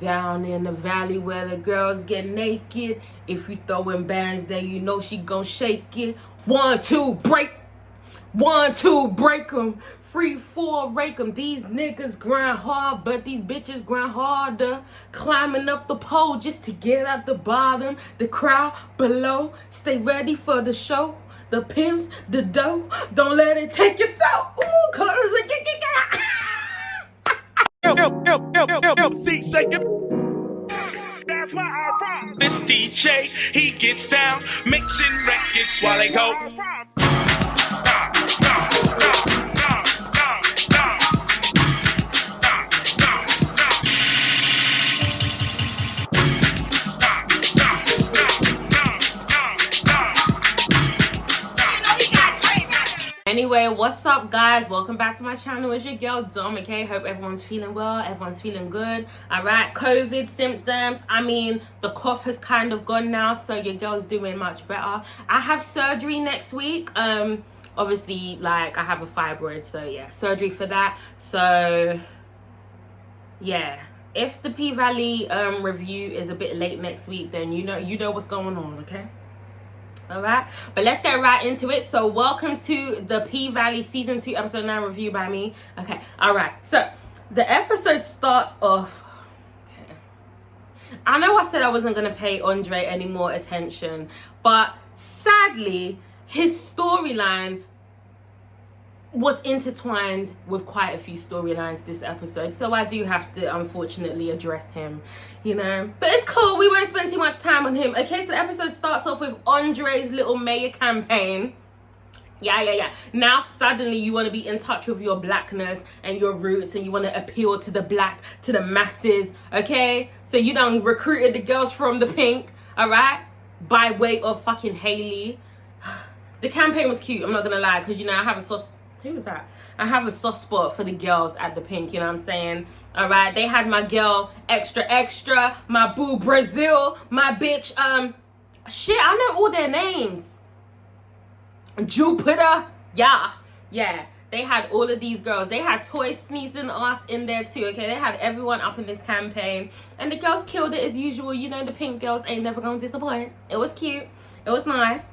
Down in the valley where the girls get naked. If you throwing bands, then you know she gon' shake it. 1, 2, break. 1, 2, break 'em. 3, 4, rake 'em. These niggas grind hard, but these bitches grind harder. Climbing up the pole just to get at the bottom. The crowd below, stay ready for the show. The pimps, the dough, don't let it take you so. Ooh, close it. See, shaking. That's why I rock. This DJ, he gets down, mixing records while they go. Anyway, what's up guys? Welcome back to my channel. It's your girl Dom. Okay, hope everyone's feeling well, everyone's feeling good. All right, COVID symptoms, I mean the cough has kind of gone now, so your girl's doing much better. I have surgery next week. Obviously, like, I have a fibroid, so yeah, surgery for that. So yeah, if the P-Valley review is a bit late next week, then you know what's going on. Okay, all right, but let's get right into it. So welcome to the P-Valley season 2 episode 9 review by me. Okay, all right, so the episode starts off, okay, I know I said I wasn't gonna pay Andre any more attention, but sadly his storyline was intertwined with quite a few storylines this episode, so I do have to unfortunately address him, you know, but it's cool, we won't spend too much time on him. Okay, so the episode starts off with Andre's little mayor campaign. Yeah. Now suddenly you want to be in touch with your blackness and your roots, and you want to appeal to the masses. Okay, so you done recruited the girls from the Pink, all right, by way of fucking Haley. The campaign was cute, I'm not gonna lie, because, you know, I have a soft spot for the girls at the Pink, you know what I'm saying? All right, they had my girl extra, my boo Brazil, my bitch, shit, I know all their names. Jupiter, yeah, they had all of these girls. They had Toy Sneezing Us in there too, okay? They had everyone up in this campaign, and the girls killed it as usual. You know, the Pink girls ain't never gonna disappoint. It was cute, it was nice.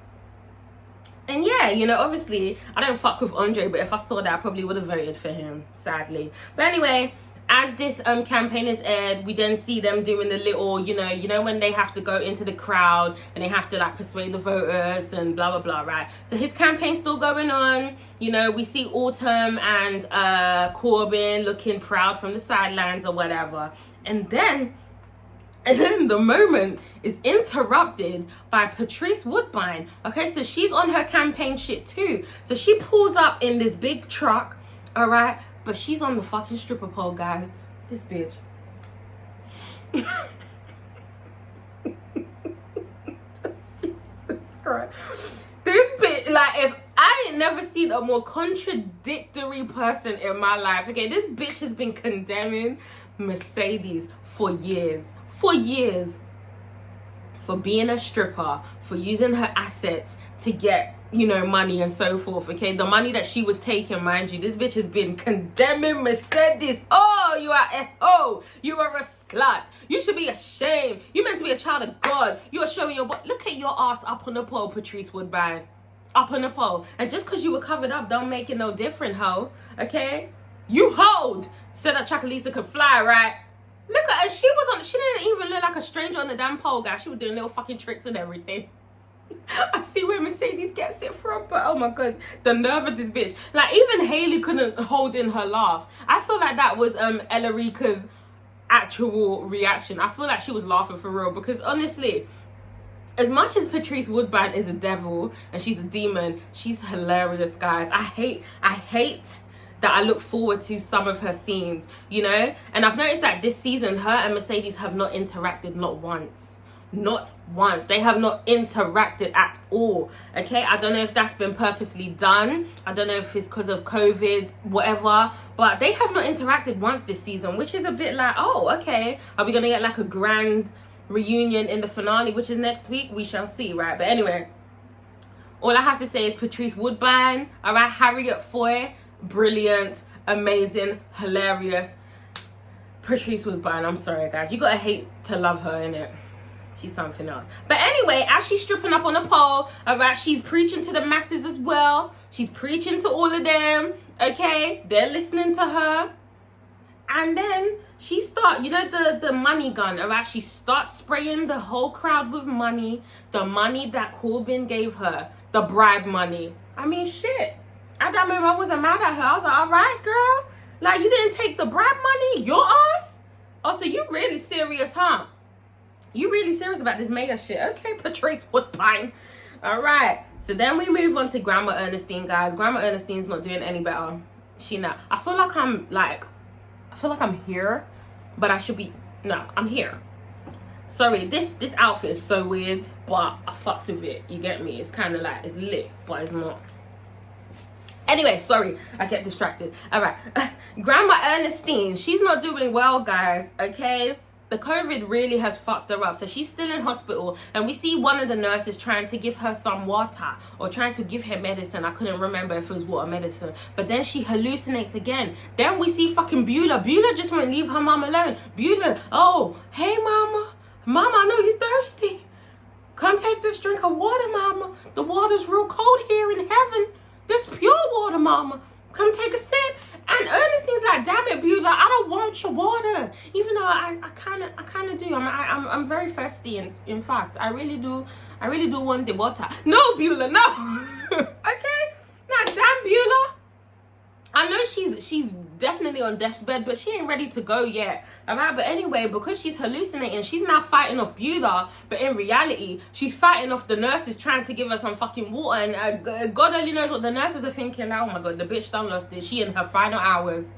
And yeah, you know, obviously, I don't fuck with Andre, but if I saw that, I probably would have voted for him, sadly. But anyway, as this campaign is aired, we then see them doing the little, you know when they have to go into the crowd and they have to, like, persuade the voters and blah, blah, blah, right? So his campaign's still going on. You know, we see Autumn and Corbin looking proud from the sidelines or whatever. And then the moment is interrupted by Patrice Woodbine. Okay, so she's on her campaign shit too. So she pulls up in this big truck, all right, but she's on the fucking stripper pole, guys. This bitch. Jesus Christ. This bitch, like, if I ain't never seen a more contradictory person in my life. Okay, this bitch has been condemning Mercedes for years. For being a stripper, for using her assets to get, you know, money and so forth. Okay, the money that she was taking, mind you, this bitch has been condemning Mercedes. Oh, you are a slut. You should be ashamed. You meant to be a child of God. You are showing your butt. Look at your ass up on the pole, Patrice Woodbine, up on the pole. And just because you were covered up don't make it no different, hoe. Okay, you hold said that Chakalisa could fly, right? Look at her, she didn't even look like a stranger on the damn pole, guys. She was doing little fucking tricks and everything. I see where Mercedes gets it from, but oh my god, the nerve of this bitch. Like, even Haley couldn't hold in her laugh. I feel like that was Ella Rika's actual reaction. I feel like she was laughing for real, because honestly, as much as Patrice Woodbine is a devil and she's a demon, she's hilarious, guys. I hate that I look forward to some of her scenes, you know? And I've noticed that this season, her and Mercedes have not interacted, not once. They have not interacted at all, okay? I don't know if that's been purposely done. I don't know if it's because of COVID, whatever, but they have not interacted once this season, which is a bit like, oh, okay. Are we gonna get like a grand reunion in the finale, which is next week? We shall see, right? But anyway, all I have to say is Patrice Woodbine, all right? Harriet Foy, brilliant, amazing, hilarious. Patrice was buying. I'm sorry, guys. You gotta hate to love her, innit? She's something else. But anyway, as she's stripping up on the pole, alright, she's preaching to the masses as well. She's preaching to all of them, okay? They're listening to her. And then she starts, you know, the money gun, alright? She starts spraying the whole crowd with money. The money that Corbin gave her. The bribe money. I mean, shit. At that moment, I wasn't mad at her. I was like, alright, girl. Like, you didn't take the bribe money? Your ass? Oh, so you really serious, huh? You really serious about this mayor shit? Okay, Patrice Woodbine. All right. So then we move on to Grandma Ernestine, guys. Grandma Ernestine's not doing any better. She not. I feel like I'm here, but I should be. No, I'm here. Sorry, this outfit is so weird, but I fucks with it. You get me? It's kind of like, it's lit, but it's not. Anyway, sorry, I get distracted. All right. Grandma Ernestine, she's not doing well, guys. Okay. The COVID really has fucked her up. So she's still in hospital. And we see one of the nurses trying to give her some water. Or trying to give her medicine. I couldn't remember if it was water medicine. But then she hallucinates again. Then we see fucking Beulah. Beulah just won't leave her mom alone. Beulah, oh, hey mama. Mama, I know you're thirsty. Come take this drink of water, mama. The water's real cold here in heaven. This pure water, mama. Come take a sip. And Ernestine's like, damn it, Beulah, I don't want your water. Even though I kind of do. I'm very thirsty. In fact, I really do want the water. No, Beulah, no. Okay? Now, damn, Beulah. I know she's definitely on death's bed, but she ain't ready to go yet. Alright, but anyway, because she's hallucinating, she's now fighting off Beulah, but in reality, she's fighting off the nurses trying to give her some fucking water, and God only knows what the nurses are thinking. Oh my God, the bitch done lost it. She in her final hours.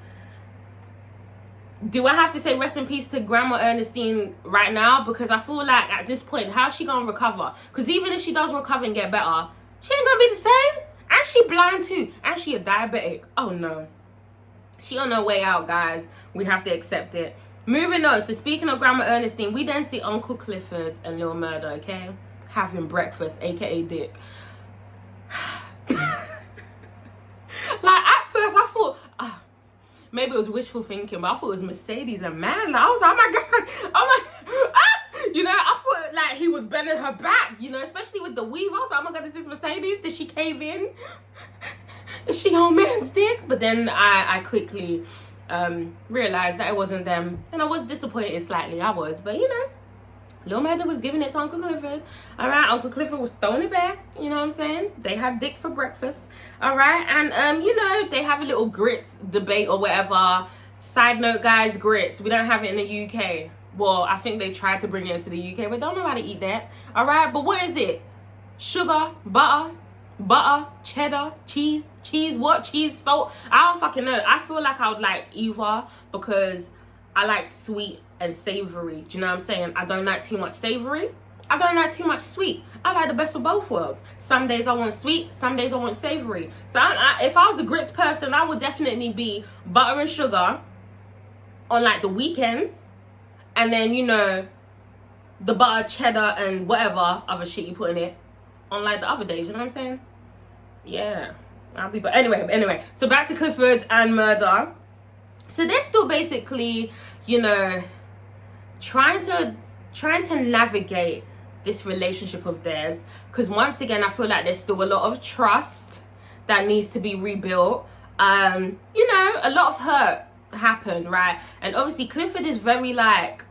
Do I have to say rest in peace to Grandma Ernestine right now? Because I feel like at this point, how's she gonna recover? Because even if she does recover and get better, she ain't gonna be the same. And she blind too. And she a diabetic. Oh no. She on her way out, guys. We have to accept it. Moving on. So speaking of Grandma Ernestine, we then see Uncle Clifford and Lil Murder, okay? Having breakfast, aka dick. Like at first I thought, maybe it was wishful thinking, but I thought it was Mercedes and man. Like, I was like, oh my God. Oh my, you know, I thought like he was bending her back, you know, especially with the weave. I was like, oh my God, is this Mercedes? Did she cave in? Is she on man's dick? But then I quickly realized that it wasn't them. And I was disappointed slightly. I was. But, you know, Lil Murder was giving it to Uncle Clifford. All right. Uncle Clifford was throwing it back. You know what I'm saying? They have dick for breakfast. All right. And, you know, they have a little grits debate or whatever. Side note, guys, grits. We don't have it in the UK. Well, I think they tried to bring it into the UK. But don't know how to eat that. All right. But what is it? Sugar, butter, cheddar, cheese, what? Cheese, salt. I don't fucking know. I feel like I would like either because I like sweet and savory. Do you know what I'm saying? I don't like too much savory. I don't like too much sweet. I like the best of both worlds. Some days I want sweet, some days I want savory. So if I was a grits person, I would definitely be butter and sugar on like the weekends. And then, you know, the butter, cheddar, and whatever other shit you put in it on like the other days. You know what I'm saying? Yeah, I'll be. But anyway. So back to Clifford and Murder. So they're still basically, you know, trying to navigate this relationship of theirs. Because once again, I feel like there's still a lot of trust that needs to be rebuilt. You know, a lot of hurt happened, right? And obviously Clifford is very like,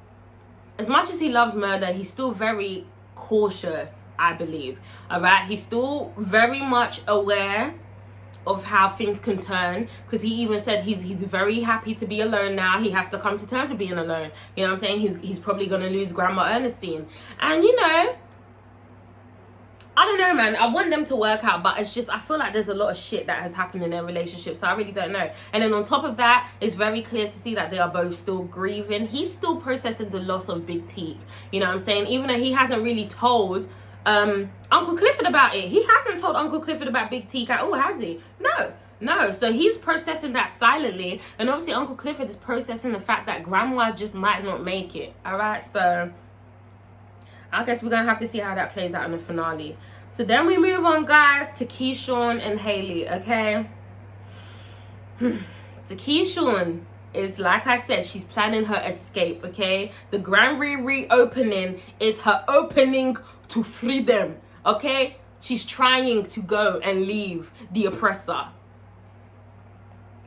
as much as he loves Murder, he's still very cautious, I believe. All right, he's still very much aware of how things can turn, because he even said he's very happy to be alone now. He has to come to terms with being alone. You know what I'm saying? He's probably gonna lose Grandma Ernestine, and you know, I don't know, man. I want them to work out, but it's just I feel like there's a lot of shit that has happened in their relationship, so I really don't know. And then on top of that, it's very clear to see that they are both still grieving. He's still processing the loss of Big Teak. You know what I'm saying? Even though he hasn't really told Uncle Clifford about it. He hasn't told Uncle Clifford about Big Teak at all, has he? No. So he's processing that silently, and obviously Uncle Clifford is processing the fact that Grandma just might not make it. All right, so I guess we're gonna have to see how that plays out in the finale. So then we move on, guys, to Keyshawn and Haley. Okay. So Keyshawn, is, like I said, she's planning her escape, okay? The Grand reopening is her opening to freedom, okay? She's trying to go and leave the oppressor.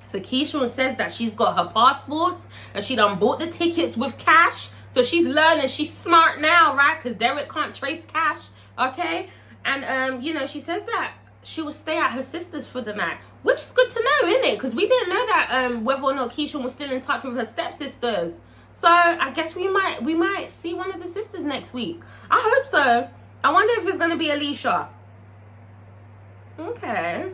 So Keyshawn says that she's got her passports and she done bought the tickets with cash. So she's learning, she's smart now, right? Because Derek can't trace cash, okay? And, you know, she says that she will stay at her sister's for the night, which is good to know, isn't it? Because we didn't know that whether or not Keyshawn was still in touch with her stepsisters. So I guess we might see one of the sisters next week. I hope so. I wonder if it's going to be Alicia. Okay.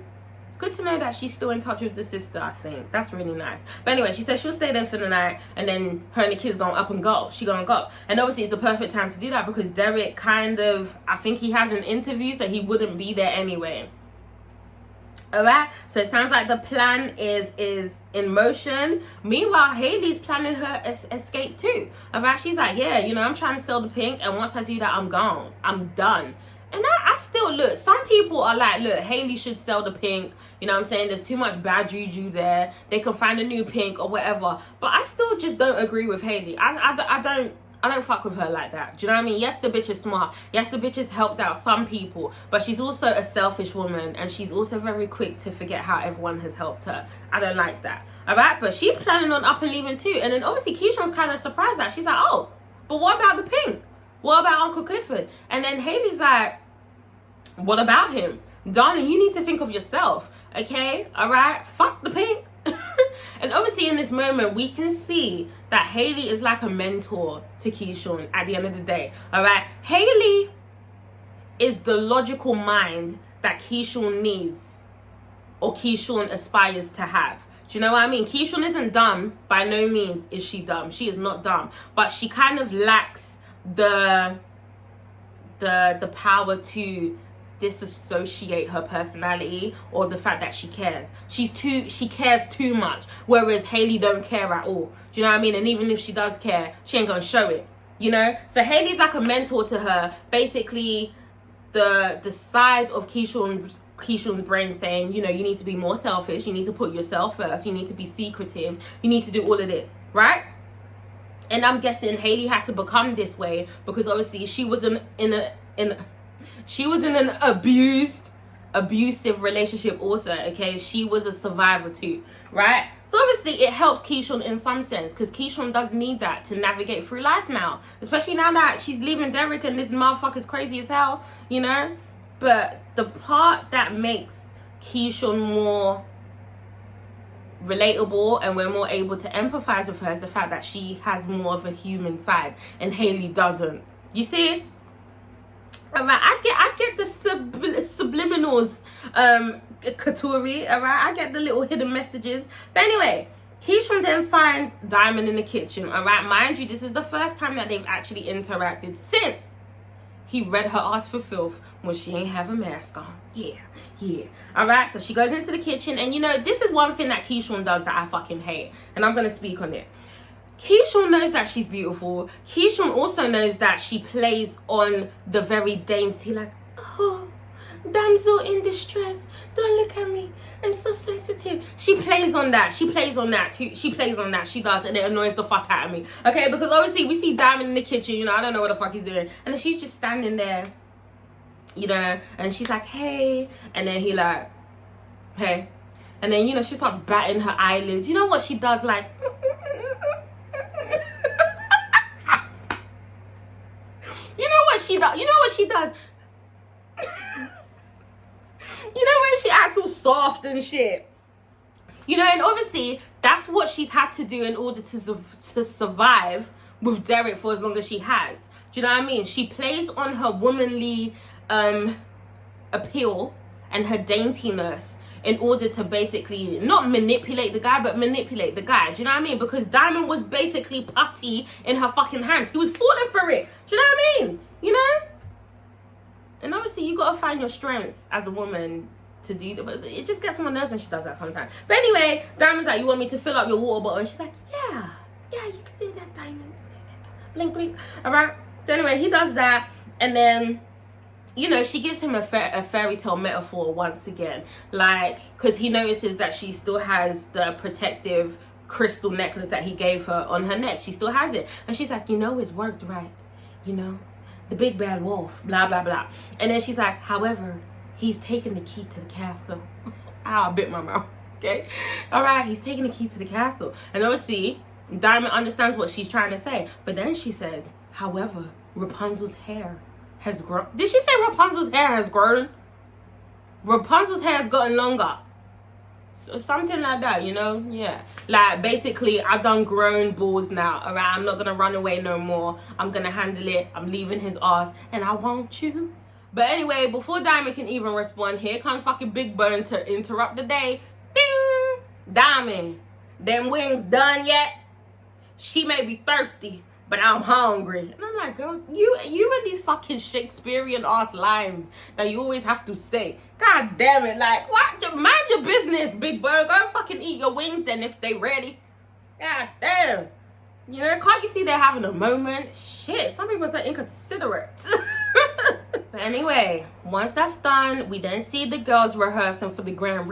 Good to know that she's still in touch with the sister, I think. That's really nice. But anyway, she says she'll stay there for the night and then her and the kids gonna up and go. She gonna go. And obviously it's the perfect time to do that because Derek kind of, I think he has an interview, so he wouldn't be there anyway. Alright, so it sounds like the plan is in motion. Meanwhile, Haley's planning her escape too. Alright, she's like, yeah, you know, I'm trying to sell the pink, and once I do that, I'm gone. I'm done. And I still, look, some people are like, look, Haley should sell the pink. You know what I'm saying? There's too much bad juju there. They can find a new pink or whatever. But I still just don't agree with Haley. I don't fuck with her like that. Do you know what I mean? Yes, the bitch is smart. Yes, the bitch has helped out some people. But she's also a selfish woman. And she's also very quick to forget how everyone has helped her. I don't like that. Alright? But she's planning on up and leaving too. And then obviously Keyshawn's kind of surprised that. She's like, oh, but what about the pink? What about Uncle Clifford? And then Haley's like, what about him? Darling, you need to think of yourself. Okay? Alright? Fuck the pink. And obviously in this moment, we can see that Haley is like a mentor to Keyshawn at the end of the day. Alright? Haley is the logical mind that Keyshawn needs, or Keyshawn aspires to have. Do you know what I mean? Keyshawn isn't dumb. By no means is she dumb. She is not dumb. But she kind of lacks the power to disassociate her personality or the fact that she cares. She cares too much, whereas Haley don't care at all. Do you know what I mean? And even if she does care, she ain't gonna show it, you know? So Haley's like a mentor to her, basically the side of Keyshawn's brain saying, you know, you need to be more selfish, you need to put yourself first, you need to be secretive, you need to do all of this, right? And I'm guessing Haley had to become this way because obviously she was in an abusive relationship also, okay? She was a survivor too, right? So obviously it helps Keyshawn in some sense because Keyshawn does need that to navigate through life now, especially now that she's leaving Derek and this motherfucker's crazy as hell, you know? But the part that makes Keyshawn more relatable and we're more able to empathize with her is the fact that she has more of a human side and Haley doesn't. You see? Alright, I get the subliminals, Katuri, alright? I get the little hidden messages. But anyway, Keyshawn then finds Diamond in the kitchen, alright? Mind you, this is the first time that they've actually interacted since he read her ass for filth when she ain't have a mask on. Yeah. Alright, so she goes into the kitchen, and you know, this is one thing that Keyshawn does that I fucking hate, and I'm gonna speak on it. Keyshawn knows that she's beautiful. Keyshawn also knows that she plays on the very dainty, like, oh, damsel in distress, don't look at me, I'm so sensitive. She plays on that. She plays on that too. She does, and it annoys the fuck out of me. Okay, because obviously we see Diamond in the kitchen, you know, I don't know what the fuck he's doing. And then she's just standing there, you know, and she's like, hey. And then he like, hey. And then, you know, she starts batting her eyelids. You know what she does, like, you know what she does? You know when she acts all soft and shit? You know, and obviously that's what she's had to do in order to survive with Derek for as long as she has. Do you know what I mean? She plays on her womanly appeal and her daintiness in order to basically not manipulate the guy, but manipulate the guy. Do you know what I mean? Because Diamond was basically putty in her fucking hands. He was falling for it. Do you know what I mean? You know? And obviously you gotta find your strengths as a woman to do that. But it just gets on my nerves when she does that sometimes. But anyway, Diamond's like, you want me to fill up your water bottle? And she's like, yeah, you can do that, Diamond. Blink, blink. Alright? So anyway, he does that. And then, you know, she gives him a fairy tale metaphor once again. Like, because he notices that she still has the protective crystal necklace that he gave her on her neck. She still has it. And she's like, you know, it's worked, right? You know, the big bad wolf, blah, blah, blah. And then she's like, however, he's taken the key to the castle. I bit my mouth, okay? All right, he's taking the key to the castle. And obviously, Diamond understands what she's trying to say. But then she says, however, Rapunzel's hair has grown. Did she say Rapunzel's hair has grown? Rapunzel's hair has gotten longer. So something like that, you know? Yeah. Like, basically, I've done grown balls now, all right? I'm not going to run away no more. I'm going to handle it. I'm leaving his ass. And I want you. But anyway, before Diamond can even respond, here comes fucking Big Bone to interrupt the day. Ding! Diamond, them wings done yet? She may be thirsty, but I'm hungry. And I'm like, girl, you and these fucking Shakespearean ass lines that you always have to say. God damn it, like, what? Mind your business, Big Bird. Go fucking eat your wings then if they ready. God damn. You know, can't you see they're having a moment? Shit, some people are inconsiderate. But anyway, once that's done, we then see the girls rehearsing for the grand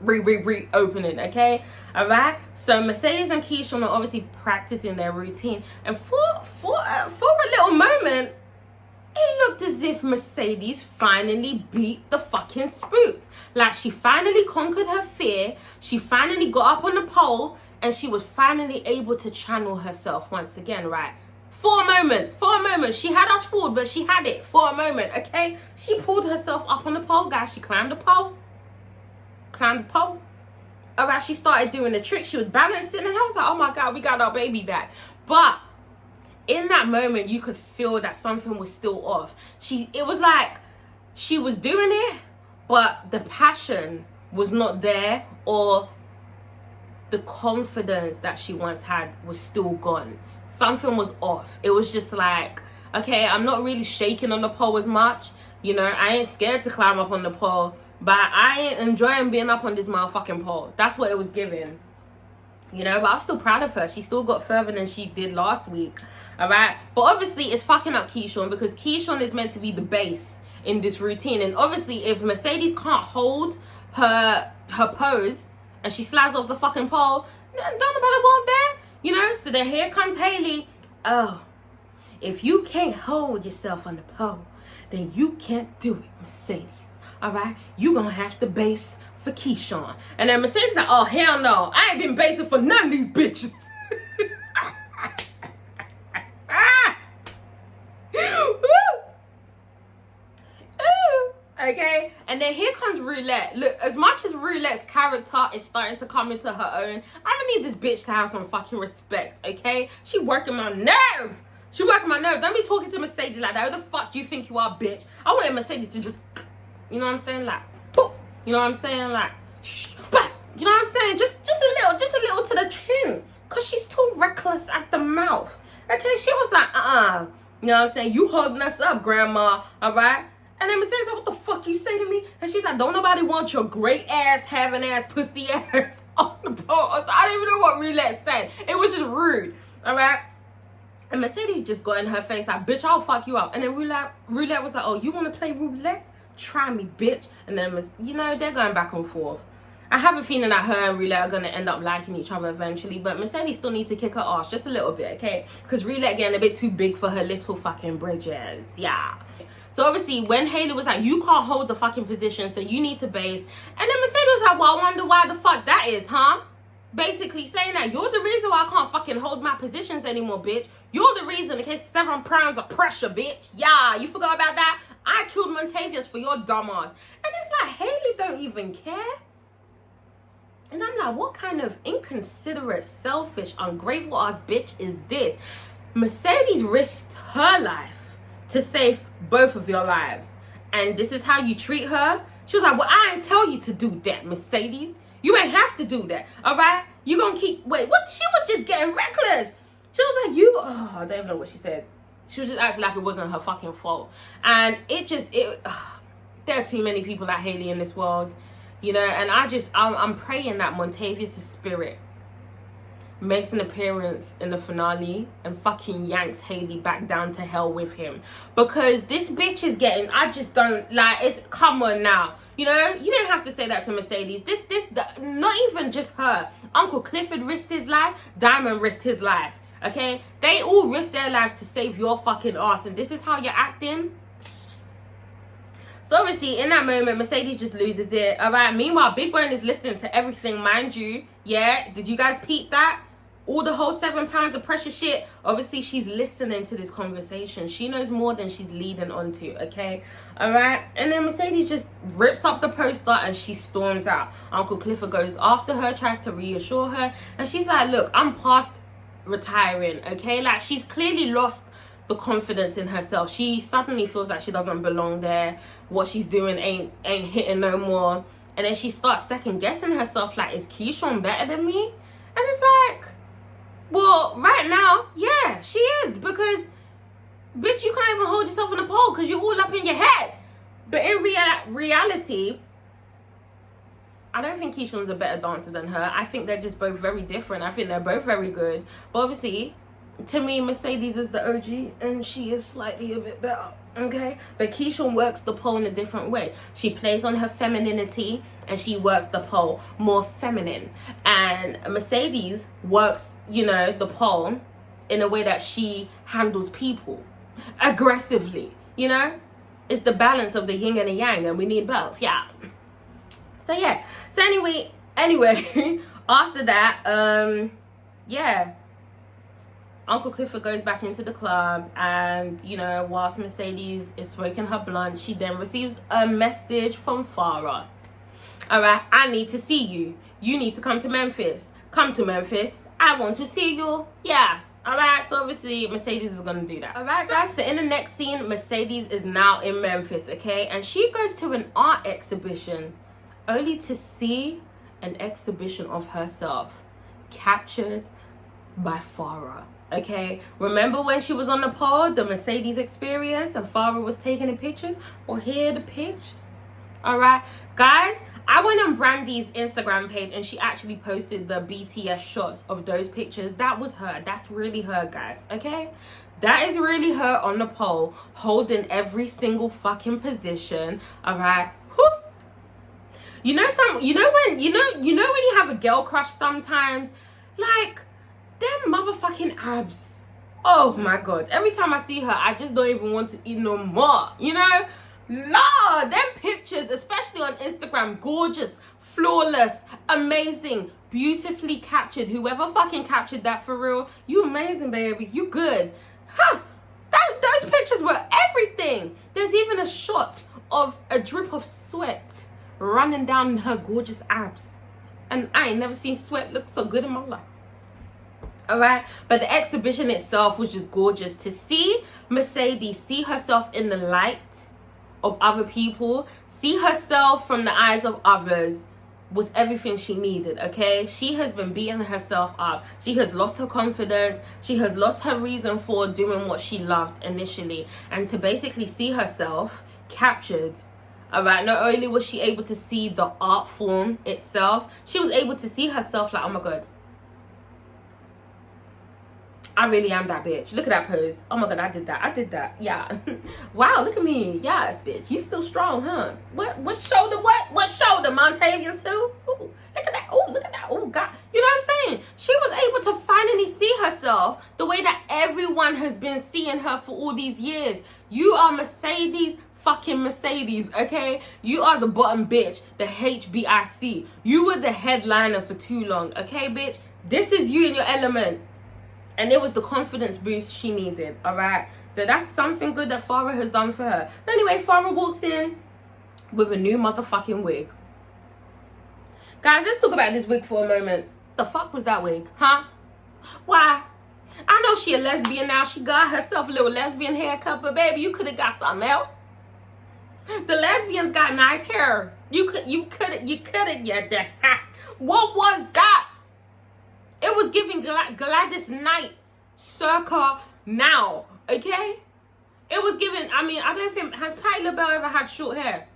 reopening, okay? All right, so Mercedes and Keyshawn are obviously practicing their routine, and for a little moment it looked as if Mercedes finally beat the fucking spooks. Like, she finally conquered her fear, she finally got up on the pole, and she was finally able to channel herself once again, right? For a moment, she had us fooled, but she had it for a moment, okay? She pulled herself up on the pole, guys. She climbed the pole. All right, she started doing the trick. She was balancing, and I was like, oh my God, we got our baby back. But in that moment, you could feel that something was still off. It was like she was doing it, but the passion was not there, or the confidence that she once had was still gone. Something was off. It was just like, okay, I'm not really shaking on the pole as much. You know, I ain't scared to climb up on the pole, but I ain't enjoying being up on this motherfucking pole. That's what it was giving. You know, but I'm still proud of her. She still got further than she did last week. All right. But obviously, it's fucking up Keyshawn, because Keyshawn is meant to be the base in this routine. And obviously, if Mercedes can't hold her pose and she slides off the fucking pole, don't nobody want that. You know, so then here comes Haley. Oh, if you can't hold yourself on the pole, then you can't do it, Mercedes. All right? You gonna have to base for Keyshawn. And then Mercedes like, oh, hell no. I ain't been basing for none of these bitches. Okay, and then here comes Roulette. Look, as much as Roulette's character is starting to come into her own, I'm gonna need this bitch to have some fucking respect, okay? She working my nerve. Don't be talking to Mercedes like that. Who the fuck do you think you are, bitch? I want Mercedes to just, you know what I'm saying? Like, boop. You know what I'm saying? Like, but you know what I'm saying? Just a little to the chin. Cause she's too reckless at the mouth. Okay, she was like, You know what I'm saying? You holding us up, grandma, all right? And then Mercedes like, what the fuck you say to me? And she's like, don't nobody want your great ass, having ass, pussy ass on the pole. So I don't even know what Roulette said. It was just rude, all right? And Mercedes just got in her face like, bitch, I'll fuck you up. And then Roulette was like, oh, you want to play roulette? Try me, bitch. And then, you know, they're going back and forth. I have a feeling that her and Roulette are going to end up liking each other eventually. But Mercedes still needs to kick her ass just a little bit, okay? Because Roulette getting a bit too big for her little fucking bridges. Yeah. So obviously, when Haley was like, you can't hold the fucking position, so you need to base. And then Mercedes was like, well, I wonder why the fuck that is, huh? Basically saying that you're the reason why I can't fucking hold my positions anymore, bitch. You're the reason, in case 7 pounds of pressure, bitch. Yeah, you forgot about that? I killed Montavious for your dumb ass. And it's like, Haley don't even care. And I'm like, what kind of inconsiderate, selfish, ungrateful ass bitch is this? Mercedes risked her life to save both of your lives. And this is how you treat her? She was like, well, I ain't tell you to do that, Mercedes. You ain't have to do that, all right? You gonna keep, wait, what? She was just getting reckless. She was like, I don't even know what she said. She was just acting like it wasn't her fucking fault. And there are too many people like Haley in this world, you know? And I'm praying that Montavious' spirit makes an appearance in the finale and fucking yanks Hailey back down to hell with him. Because this bitch is getting, I just don't, like, it's, come on now. You know, you didn't have to say that to Mercedes. Not even just her. Uncle Clifford risked his life. Diamond risked his life. Okay? They all risked their lives to save your fucking ass. And this is how you're acting? So obviously, in that moment, Mercedes just loses it. Alright? Meanwhile, Big Bone is listening to everything, mind you. Yeah? Did you guys peep that? All the whole 7 pounds of pressure shit. Obviously, she's listening to this conversation. She knows more than she's leading on to, okay? Alright? And then Mercedes just rips up the poster and she storms out. Uncle Clifford goes after her, tries to reassure her. And she's like, look, I'm past retiring, okay? Like, she's clearly lost the confidence in herself. She suddenly feels like she doesn't belong there. What she's doing ain't hitting no more. And then she starts second guessing herself, like, is Keyshawn better than me? And it's like, well, right now, yeah, she is. Because, bitch, you can't even hold yourself on a pole because you're all up in your head. But in reality, I don't think Keyshawn's a better dancer than her. I think they're just both very different. I think they're both very good. But obviously, to me, Mercedes is the OG and she is slightly a bit better. Okay? But Keyshawn works the pole in a different way. She plays on her femininity and she works the pole more feminine. And Mercedes works, you know, the pole in a way that she handles people aggressively, you know? It's the balance of the yin and the yang, and we need both, yeah. So yeah. So anyway, after that, yeah. Uncle Clifford goes back into the club, and, you know, whilst Mercedes is smoking her blunt, she then receives a message from Farrah. Alright, I need to see you. You need to come to Memphis. Come to Memphis. I want to see you. Yeah. Alright, so obviously Mercedes is gonna do that. Alright guys, so in the next scene, Mercedes is now in Memphis, okay? And she goes to an art exhibition only to see an exhibition of herself captured by Farrah. Okay, remember when she was on the pod, the Mercedes experience, and Farrah was taking the pictures? Well, here are the pictures. Alright, guys, I went on Brandy's Instagram page and she actually posted the BTS shots of those pictures. That was her. That's really her, guys. Okay, that is really her on the pole, holding every single fucking position. Alright. You know when you have a girl crush sometimes, like, them motherfucking abs. Oh my god. Every time I see her, I just don't even want to eat no more. You know? No, them pictures, especially on Instagram, gorgeous, flawless, amazing, beautifully captured. Whoever fucking captured that, for real, you amazing, baby. You good. Huh. Those pictures were everything. There's even a shot of a drip of sweat running down her gorgeous abs. And I ain't never seen sweat look so good in my life. Alright, but the exhibition itself was just gorgeous. To see Mercedes see herself in the light of other people, see herself from the eyes of others, was everything she needed. Okay, she has been beating herself up. She has lost her confidence. She has lost her reason for doing what she loved initially. And to basically see herself captured, alright, not only was she able to see the art form itself, she was able to see herself like, oh my god, I really am that bitch. Look at that pose. Oh my god, I did that. Yeah. Wow, look at me. Yes, bitch. You still strong, huh? What shoulder? What shoulder? Montavious who? Ooh, look at that. Oh, look at that. Oh god. You know what I'm saying? She was able to finally see herself the way that everyone has been seeing her for all these years. You are Mercedes fucking Mercedes, okay? You are the bottom bitch, the HBIC. You were the headliner for too long, okay, bitch? This is you in your element. And it was the confidence boost she needed, alright? So that's something good that Farrah has done for her. Anyway, Farrah walks in with a new motherfucking wig. Guys, let's talk about this wig for a moment. The fuck was that wig, huh? Why? I know she a lesbian now. She got herself a little lesbian haircut, but baby, you could have got something else. The lesbians got nice hair. You could have, yeah. What was that? It was giving Gladys Knight circa now, okay? It was giving, I mean, I don't think, has Patti LaBelle ever had short hair?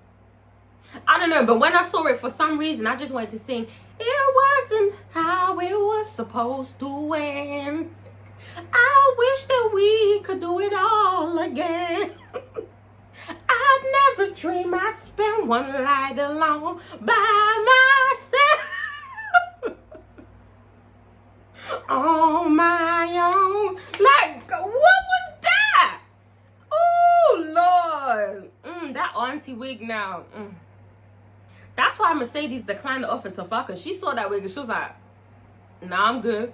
I don't know, but when I saw it, for some reason, I just wanted to sing, it wasn't how it was supposed to end. I wish that we could do it all again. I'd never dream I'd spend one night alone by myself. On my own. Like, what was that? Oh, Lord. That auntie wig now. That's why Mercedes declined the offer to fuck her. She saw that wig and she was like, nah, I'm good.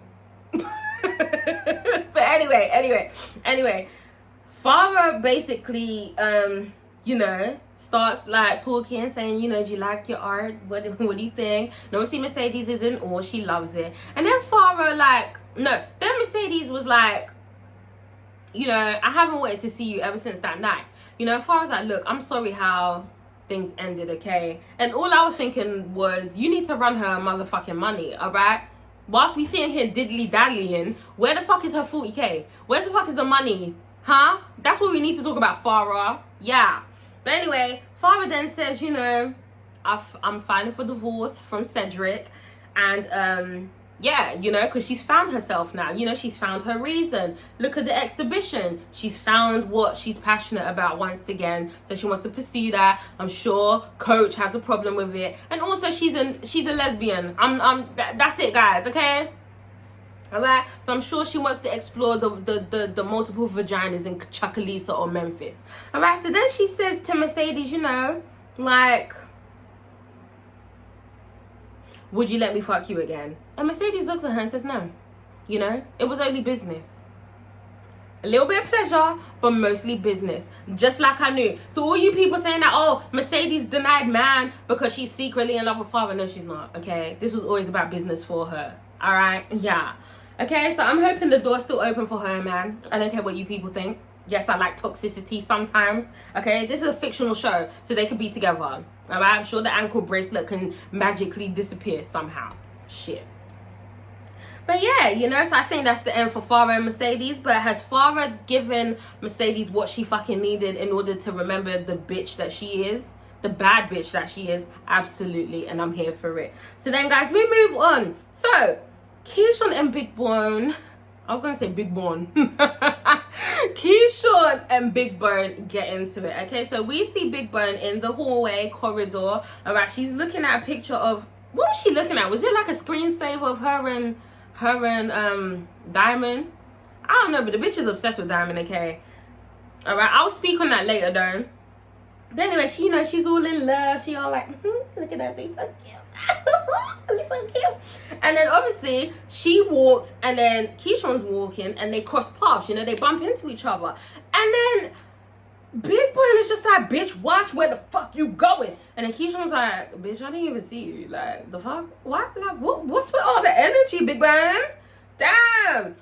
But anyway, Farrah basically, you know, starts like talking, saying, you know, do you like your art? What do you think? No, see, Mercedes isn't all, she loves it. And then Farrah then Mercedes was like, you know, I haven't wanted to see you ever since that night. You know, Farrah's like, look, I'm sorry how things ended, okay? And all I was thinking was, you need to run her motherfucking money, alright? Whilst we sitting here diddly-dallying, where the fuck is her 40k? Where the fuck is the money? Huh? That's what we need to talk about, Farrah. Yeah. But anyway, Farrah then says, you know, I'm filing for divorce from Cedric. And, yeah, you know, because she's found herself now. You know, she's found her reason. Look at the exhibition. She's found what she's passionate about once again. So she wants to pursue that. I'm sure Coach has a problem with it. And also, she's a lesbian. That's it, guys, okay? Alright? So I'm sure she wants to explore the multiple vaginas in Chucalissa or Memphis. Alright? So then she says to Mercedes, you know, like, would you let me fuck you again? And Mercedes looks at her and says, no. You know, it was only business. A little bit of pleasure, but mostly business. Just like I knew. So all you people saying that, oh, Mercedes denied man because she's secretly in love with Farrah. No, she's not, okay? This was always about business for her. All right? Yeah. Okay, so I'm hoping the door's still open for her, man. I don't care what you people think. Yes, I like toxicity sometimes. Okay, this is a fictional show, so they could be together. All right, I'm sure the ankle bracelet can magically disappear somehow. Shit. But yeah, you know, so I think that's the end for Farrah and Mercedes. But has Farrah given Mercedes what she fucking needed in order to remember the bitch that she is? The bad bitch that she is? Absolutely, and I'm here for it. So then, guys, we move on. So, Keyshawn and Big Bone... I was going to say Big Bone. Keyshawn and Big Bone get into it. Okay, so we see Big Bone in the hallway corridor. All right, she's looking at a picture of... What was she looking at? Was it like a screensaver of her and Diamond? I don't know, but the bitch is obsessed with Diamond, okay? All right, I'll speak on that later, though. But anyway, she, you know, she's all in love. She all like, look at that, she's so cute. He's so cute. And then obviously she walks, and then Keyshawn's walking, and they cross paths. You know, they bump into each other, and then Big Bone is just like, bitch, watch where the fuck you going. And then Keyshawn's like, bitch, I didn't even see you. Like, the fuck? What? Like, what's with all the energy, Big Bone? Damn.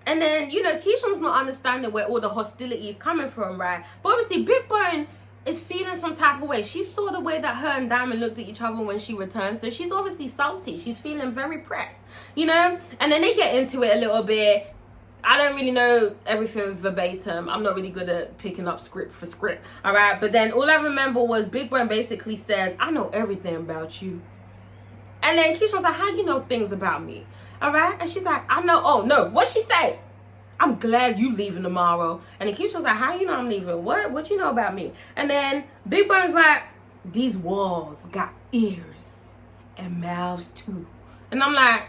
And then, you know, Keyshawn's not understanding where all the hostility is coming from, right? But obviously Big Bone is feeling some type of way. She saw the way that her and Diamond looked at each other when she returned, so she's obviously salty. She's feeling very pressed, you know? And then they get into it a little bit. I don't really know everything verbatim. I'm not really good at picking up script for script, all right? But then all I remember was Big Bone basically says, I know everything about you. And then Keyshawn's like, how you know things about me? All right? And she's like, I know. Oh, no. What'd she say? I'm glad you leaving tomorrow. And then Keisha was like, how you know I'm leaving? What you know about me? And then Big Burn's like, these walls got ears and mouths too. And I'm like,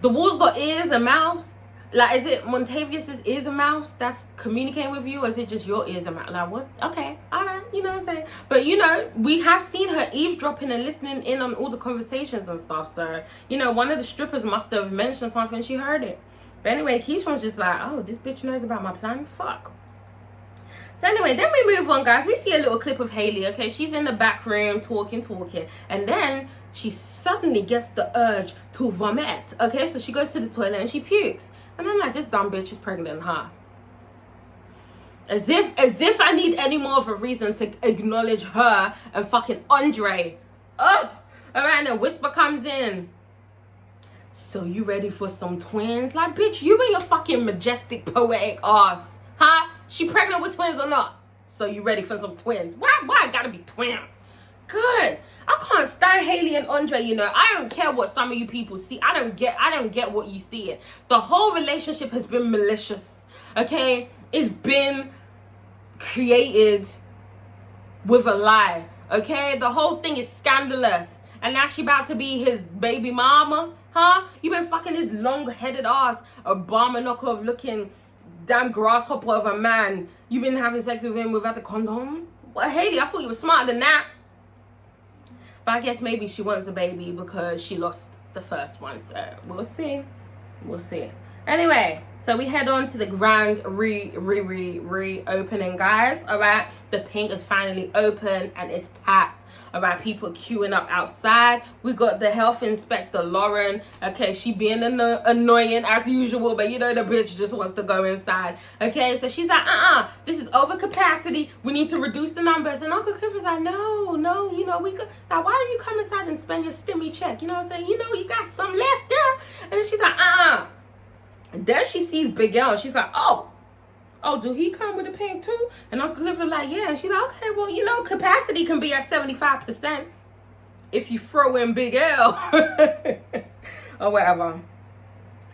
the walls got ears and mouths? Like, is it Montavious' ears and mouths that's communicating with you? Or is it just your ears and mouths? Like, what? Okay, all right, you know what I'm saying? But, you know, we have seen her eavesdropping and listening in on all the conversations and stuff. So, you know, one of the strippers must have mentioned something. She heard it. But anyway, Keyshawn's just like, oh, this bitch knows about my plan? Fuck. So anyway, then we move on, guys. We see a little clip of Haley, okay? She's in the back room talking. And then she suddenly gets the urge to vomit, okay? So she goes to the toilet and she pukes. And I'm like, this dumb bitch is pregnant, huh? As if I need any more of a reason to acknowledge her and fucking Andre. Ugh! Alright, and then Whisper comes in. So you ready for some twins? Like, bitch, you and your fucking majestic, poetic ass. Huh? She pregnant with twins or not? So you ready for some twins? Why it gotta be twins? Good. I can't stand Haley and Andre, you know. I don't care what some of you people see. I don't get what you see it. The whole relationship has been malicious. Okay? It's been created with a lie. Okay? The whole thing is scandalous. And now she about to be his baby mama? Huh? You been fucking his long-headed ass, Obama knockoff looking damn grasshopper of a man. You been having sex with him without the condom? Well, Haley, I thought you were smarter than that. But I guess maybe she wants a baby because she lost the first one. So we'll see. We'll see. Anyway, so we head on to the grand reopening, guys. All right. The Pink is finally open and it's packed. All right, people queuing up outside. We got the health inspector, Lauren. Okay, she being annoying as usual, but you know the bitch just wants to go inside. Okay, so she's like, this is over capacity. We need to reduce the numbers. And Uncle Clifford's like, no, you know, we could. Now, why don't you come inside and spend your stimmy check? You know what I'm saying? You know, you got some left there. And then she's like, And then she sees Big L. She's like, oh, do he come with the Pink too? And Uncle Clifford like, yeah. And she's like, okay, well, you know, capacity can be at 75% if you throw in Big L or whatever.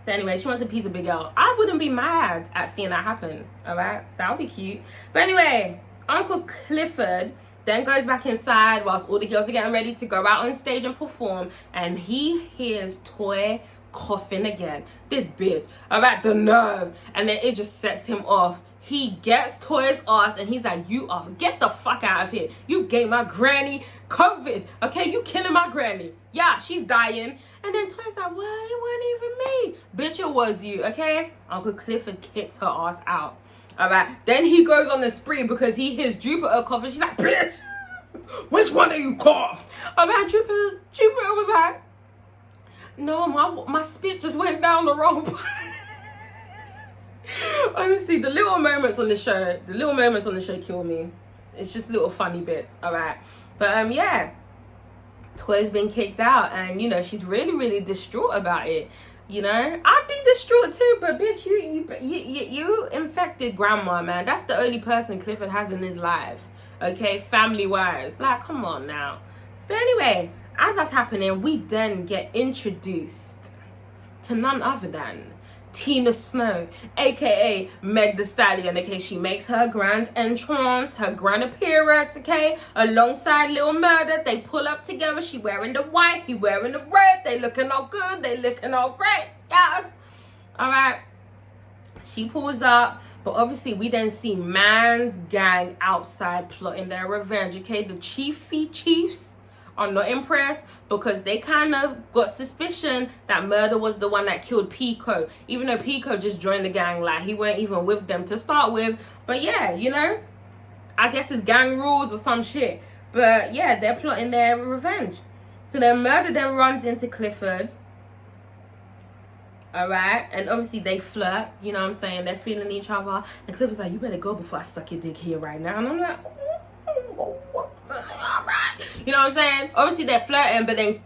So anyway, she wants a piece of Big L. I wouldn't be mad at seeing that happen. All right, that would be cute. But anyway, Uncle Clifford then goes back inside whilst all the girls are getting ready to go out on stage and perform, and he hears Toy coughing again. This bitch, about the nerve. And then it just sets him off. He gets Toy's ass and he's like, you off, get the fuck out of here. You gave my granny COVID. Okay, you killing my granny. Yeah, she's dying. And then Toy's like, well, it wasn't even me. Bitch, it was you. Okay, Uncle Clifford kicks her ass out. All right, then he goes on the spree because he hears Jupiter coughing. She's like, bitch, which one of you coughed? All right, Jupiter was like, no, my spit just went down the wrong part. Honestly, the little moments on the show kill me. It's just little funny bits, all right? But yeah, Toy's been kicked out, and you know she's really distraught about it. You know, I'd be distraught too, but bitch, you infected grandma, man. That's the only person Clifford has in his life. Okay, family wise, like, come on now. But anyway, as that's happening, we then get introduced to none other than Tina Snow, aka Meg Thee Stallion. Okay, she makes her grand entrance, her grand appearance, okay, alongside Lil Murda. They pull up together. She wearing the white, he wearing the red. They looking all good, they looking all great. Yes. All right. She pulls up, but obviously we then see man's gang outside plotting their revenge. Okay, the chiefs are not impressed because they kind of got suspicion that Murda was the one that killed Pico, even though Pico just joined the gang. Like, he weren't even with them to start with. But yeah, you know, I guess it's gang rules or some shit. But yeah, they're plotting their revenge. So then Murda then runs into Clifford. All right, and obviously they flirt, you know what I'm saying? They're feeling each other, and Clifford's like, you better go before I suck your dick here right now. And I'm like, all right, you know what I'm saying? Obviously they're flirting, but then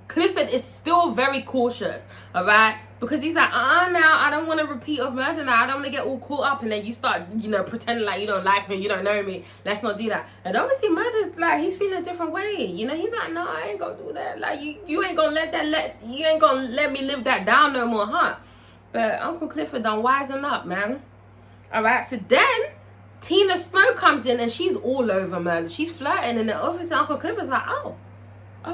Clifford is still very cautious, all right? Because he's like, now I don't want to repeat of Murda now. I don't want to get all caught up, and then you start, you know, pretending like you don't like me, you don't know me. Let's not do that. And obviously Murda's like, he's feeling a different way, you know? He's like, no, I ain't gonna do that. Like, you ain't gonna you ain't gonna let me live that down no more, huh? But Uncle Clifford done wisen up, man. All right, so then Tina Snow comes in and she's all over Murda. She's flirting, and then obviously Uncle Clifford's like, oh,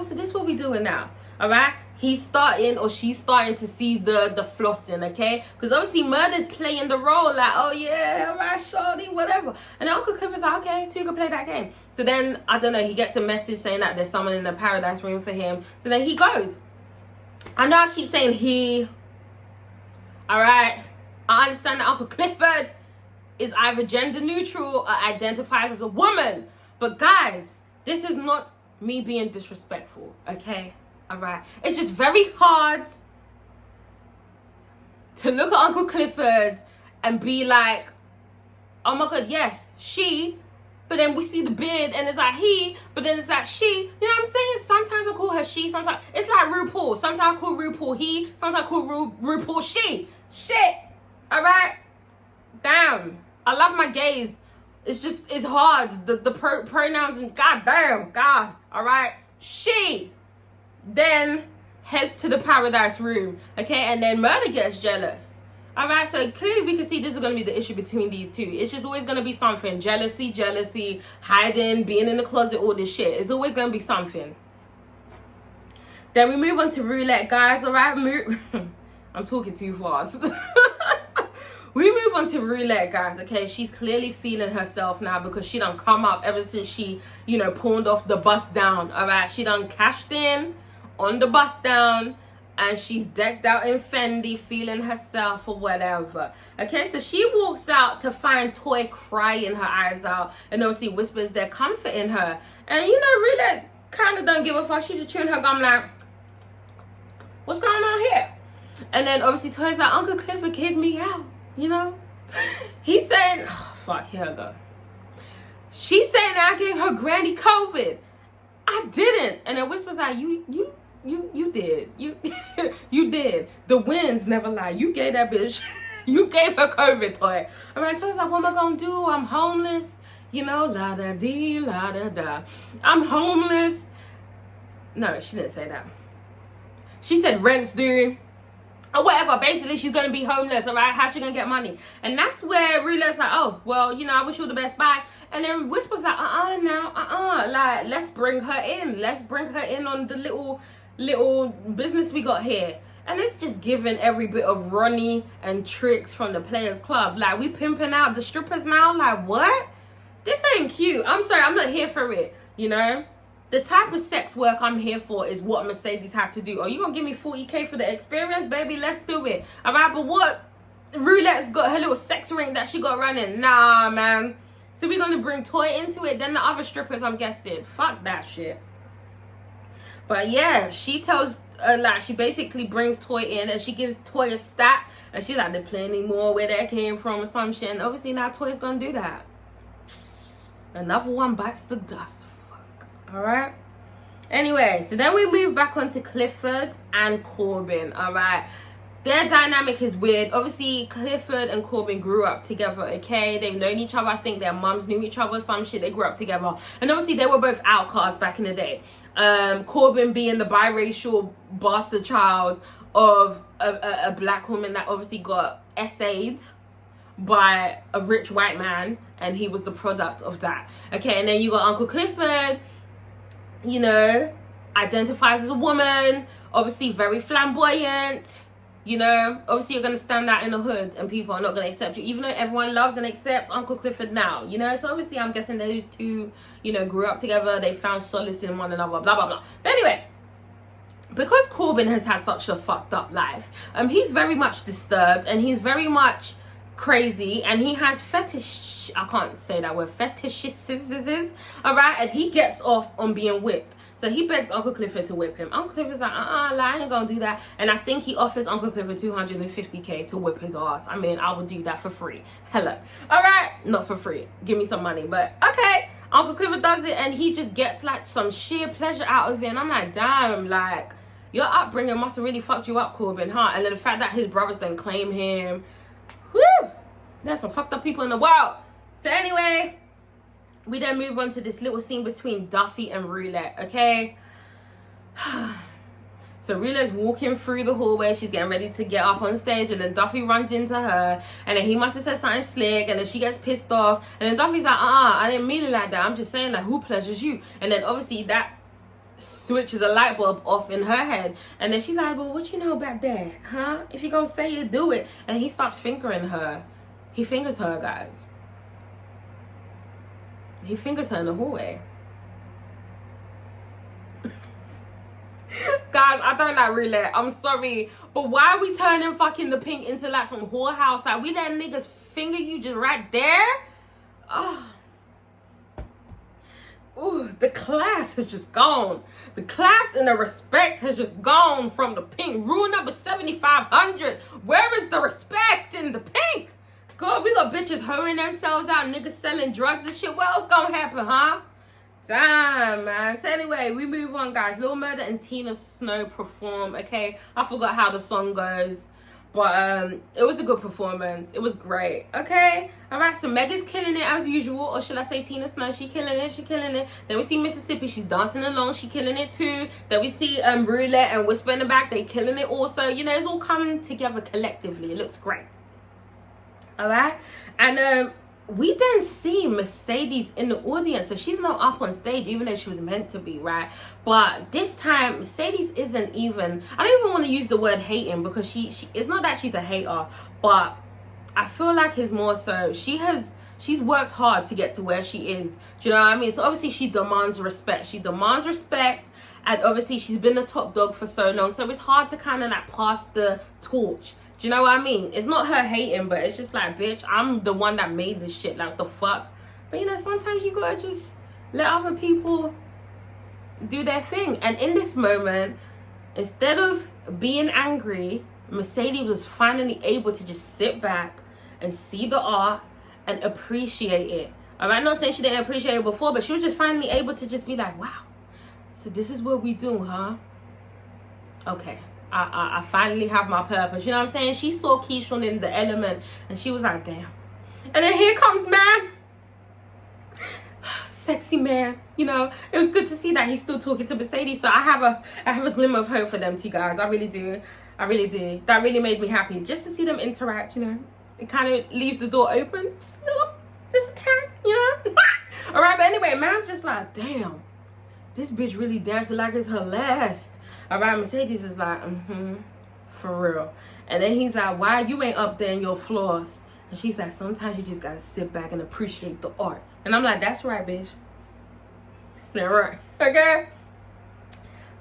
so this is what we doing now. All right, she's starting to see the flossing, okay? Because obviously Murda's playing the role like, oh yeah, all right, shawty, whatever. And Uncle Clifford's like, okay, so you can play that game. So then, I don't know, he gets a message saying that there's someone in the paradise room for him. So then he goes. I know I keep saying he. All right, I understand that Uncle Clifford is either gender neutral or identifies as a woman. But guys, this is not me being disrespectful, okay? All right, it's just very hard to look at Uncle Clifford and be like, oh my God, yes, she, but then we see the beard and it's like he, but then it's like she. You know what I'm saying? Sometimes I call her she, sometimes it's like RuPaul. Sometimes I call RuPaul he, sometimes I call RuPaul she. Shit. All right? Damn. I love my gays. It's just, it's hard. The pronouns and goddamn, God. All right. She then heads to the paradise room. Okay. And then Murder gets jealous. All right. So clearly we can see this is going to be the issue between these two. It's just always going to be something. Jealousy, hiding, being in the closet, all this shit. It's always going to be something. Then we move on to roulette, guys. All right. I'm talking too fast. We move on to roulette, guys, okay? She's clearly feeling herself now because she done come up ever since she, you know, pawned off the bust down, all right? She done cashed in on the bust down, and she's decked out in Fendi, feeling herself or whatever, okay? So she walks out to find Toy crying her eyes out, and obviously whispers their comfort in her. And, you know, roulette kind of don't give a fuck. She just chewing her gum like, what's going on here? And then obviously Toy's like, Uncle Clifford kicked me out. You know, he's saying, oh, fuck, here I go. She's saying that I gave her granny COVID. I didn't. And then Whisper's like, you did. You did. The winds never lie. You gave that bitch, you gave her COVID, Toy. All right, Toy's like, what am I gonna do? I'm homeless. You know, la-da-dee, la-da-da. I'm homeless. No, she didn't say that. She said rent's due. Or whatever, basically she's gonna be homeless, all right? How's she gonna get money? And that's where Roulette's like, oh, well, you know, I wish you all the best, bye. And then Whisper's like, like, let's bring her in. Let's bring her in on the little business we got here. And it's just giving every bit of Ronnie and Tricks from the Players Club. Like, we pimping out the strippers now? Like, what? This ain't cute. I'm sorry, I'm not here for it, you know? The type of sex work I'm here for is what Mercedes had to do. Are you gonna give me 40K for the experience, baby? Let's do it. All right, but what? Roulette's got her little sex ring that she got running. Nah, man. So we're gonna bring Toy into it. Then the other strippers, I'm guessing. Fuck that shit. But yeah, she tells, like, she basically brings Toy in and she gives Toy a stack. And she's like, they're plenty more where that came from or some shit. And obviously now Toy's gonna do that. Another one bites the dust. All right. Anyway, so then we move back on to Clifford and Corbin. All right. Their dynamic is weird. Obviously, Clifford and Corbin grew up together, okay? They've known each other. I think their mums knew each other, some shit. They grew up together. And obviously, they were both outcasts back in the day. Corbin being the biracial bastard child of a black woman that obviously got essayed by a rich white man. And he was the product of that. Okay, and then you got Uncle Clifford, you know, identifies as a woman, obviously very flamboyant, you know, obviously you're going to stand out in the hood and people are not going to accept you, even though everyone loves and accepts Uncle Clifford now, you know. So obviously I'm guessing those two, you know, grew up together, they found solace in one another, blah, blah, blah. But anyway, because Corbin has had such a fucked up life, he's very much disturbed and he's very much crazy and he has I can't say that word, fetishes, all right, and he gets off on being whipped. So he begs Uncle Clifford to whip him. Uncle Clifford's like, I ain't gonna do that. And I think he offers Uncle Clifford 250K to whip his ass. I mean, I would do that for free. Hello. All right, not for free. Give me some money, but okay. Uncle Clifford does it and he just gets like some sheer pleasure out of it. And I'm like, damn, like, your upbringing must have really fucked you up, Corbin, huh? And then the fact that his brothers don't claim him. Woo! There's some fucked up people in the world. So anyway, we then move on to this little scene between Duffy and Roulette, okay? So Roulette's walking through the hallway. She's getting ready to get up on stage. And then Duffy runs into her. And then he must have said something slick. And then she gets pissed off. And then Duffy's like, I didn't mean it like that. I'm just saying, like, who pleasures you? And then obviously that switches a light bulb off in her head. And then she's like, well, what you know about that, huh? If you're gonna say it, do it. And he starts fingering her. He fingers her, guys. He fingers her in the hallway. Guys, I don't like Roulette. I'm sorry. But why are we turning fucking the pink into like some whorehouse? Like, we letting niggas finger you just right there? Oh. Ooh, the class has just gone. The class and the respect has just gone from the pink. Rule number 7500. Where is the respect in the pink? God, we got bitches hoeing themselves out, niggas selling drugs and shit. What else gonna happen, huh? Damn, man. So anyway, we move on, guys. Lil Murda and Tina Snow perform, okay? I forgot how the song goes. But it was a good performance. It was great. Okay. All right. So Meg is killing it as usual. Or should I say Tina Snow? She killing it. She killing it. Then we see Mississippi. She's dancing along. She killing it too. Then we see Roulette and Whisper in the back. They killing it also. You know, it's all coming together collectively. It looks great. All right. And we then see Mercedes in the audience. So she's not up on stage, even though she was meant to be, right? But this time, Mercedes isn't even, I don't even want to use the word hating, because she it's not that she's a hater, but I feel like it's more so she's worked hard to get to where she is. Do you know what I mean? So obviously she demands respect. She demands respect, and obviously she's been the top dog for so long. So it's hard to kind of like pass the torch. Do you know what I mean? It's not her hating, but it's just like, bitch, I'm the one that made this shit. Like, the fuck? But, you know, sometimes you gotta just let other people do their thing. And in this moment, instead of being angry, Mercedes was finally able to just sit back and see the art and appreciate it. I'm not saying she didn't appreciate it before, but she was just finally able to just be like, wow, so this is what we do, huh? Okay. I finally have my purpose. You know what I'm saying? She saw Keyshawn in the element and she was like, damn. And then here comes man. Sexy man. You know, it was good to see that he's still talking to Mercedes. So I have a glimmer of hope for them two guys. I really do. I really do. That really made me happy. Just to see them interact, you know. It kind of leaves the door open. Just a little, just a tap, you know. Alright, but anyway, man's just like, damn. This bitch really dancing like it's her last. All right, Mercedes is like, for real. And then he's like, why you ain't up there in your flaws? And she's like, sometimes you just gotta sit back and appreciate the art. And I'm like, that's right, bitch. That's right. Okay?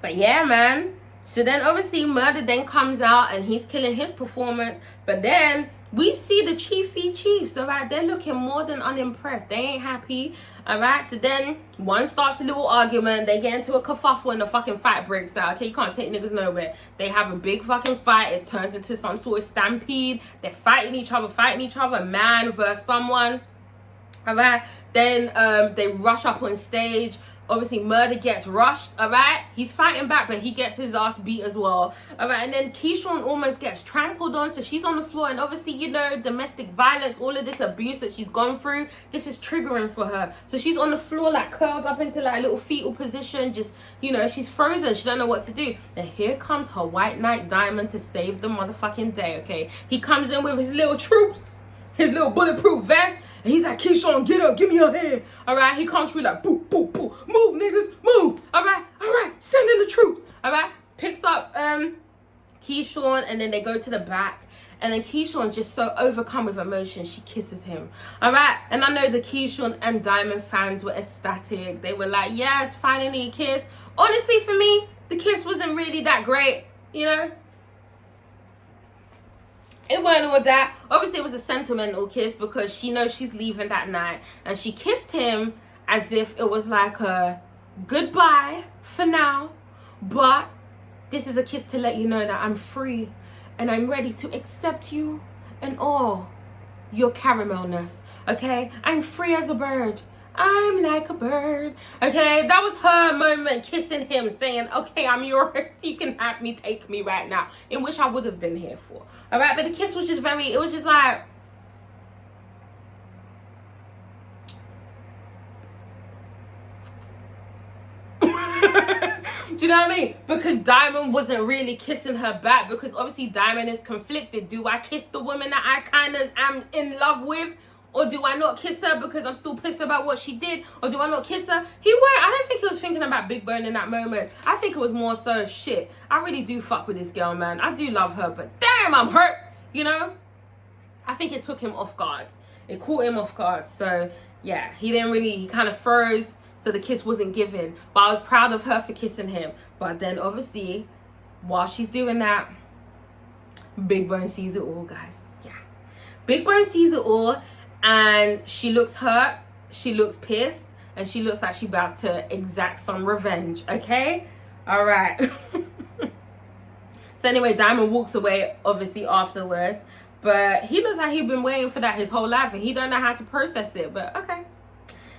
But yeah, man. So then obviously Murder then comes out and he's killing his performance. But then we see the Chiefs, all right? They're looking more than unimpressed. They ain't happy, all right? So then one starts a little argument. They get into a kerfuffle and the fucking fight breaks out. Okay, you can't take niggas nowhere. They have a big fucking fight. It turns into some sort of stampede. They're fighting each other, man versus someone, all right? Then they rush up on stage. Obviously, Murder gets rushed, all right? He's fighting back, but he gets his ass beat as well, all right? And then Keyshawn almost gets trampled on, so she's on the floor. And obviously, you know, domestic violence, all of this abuse that she's gone through, this is triggering for her. So she's on the floor, like, curled up into, like, a little fetal position. Just, you know, she's frozen. She don't know what to do. And here comes her white knight Diamond to save the motherfucking day, okay? He comes in with his little troops, his little bulletproof vest. And he's like, Keyshawn, get up, give me your hand. All right, he comes through like, boo, boo, boo. Move, niggas, move. All right, send in the troops. All right, picks up Keyshawn, and then they go to the back. And then Keyshawn, just so overcome with emotion, she kisses him. All right, and I know the Keyshawn and Diamond fans were ecstatic. They were like, yes, finally a kiss. Honestly, for me, the kiss wasn't really that great, you know? It weren't all that. Obviously, it was a sentimental kiss because she knows she's leaving that night. And she kissed him as if it was like a goodbye for now. But this is a kiss to let you know that I'm free. And I'm ready to accept you and all your caramelness. Okay? I'm free as a bird. I'm like a bird. Okay, that was her moment, kissing him, saying, okay, I'm yours. You can have me, take me right now. In which I would have been here for. All right, but the kiss was just it was just like, do you know what I mean? Because Diamond wasn't really kissing her back, because obviously Diamond is conflicted. Do I kiss the woman that I kind of am in love with? Or do I not kiss her because I'm still pissed about what she did? Or do I not kiss her? I don't think he was thinking about Big Bone in that moment. I think it was more so, shit, I really do fuck with this girl, man. I do love her, but damn, I'm hurt, you know? I think it took him off guard. It caught him off guard. So, yeah, he kind of froze. So the kiss wasn't given. But I was proud of her for kissing him. But then, obviously, while she's doing that, Big Bone sees it all, guys. Yeah. Big Bone sees it all. And she looks hurt, she looks pissed, and she looks like she's about to exact some revenge, okay? All right. So anyway, Diamond walks away, obviously, afterwards. But he looks like he's been waiting for that his whole life, and he don't know how to process it, but okay.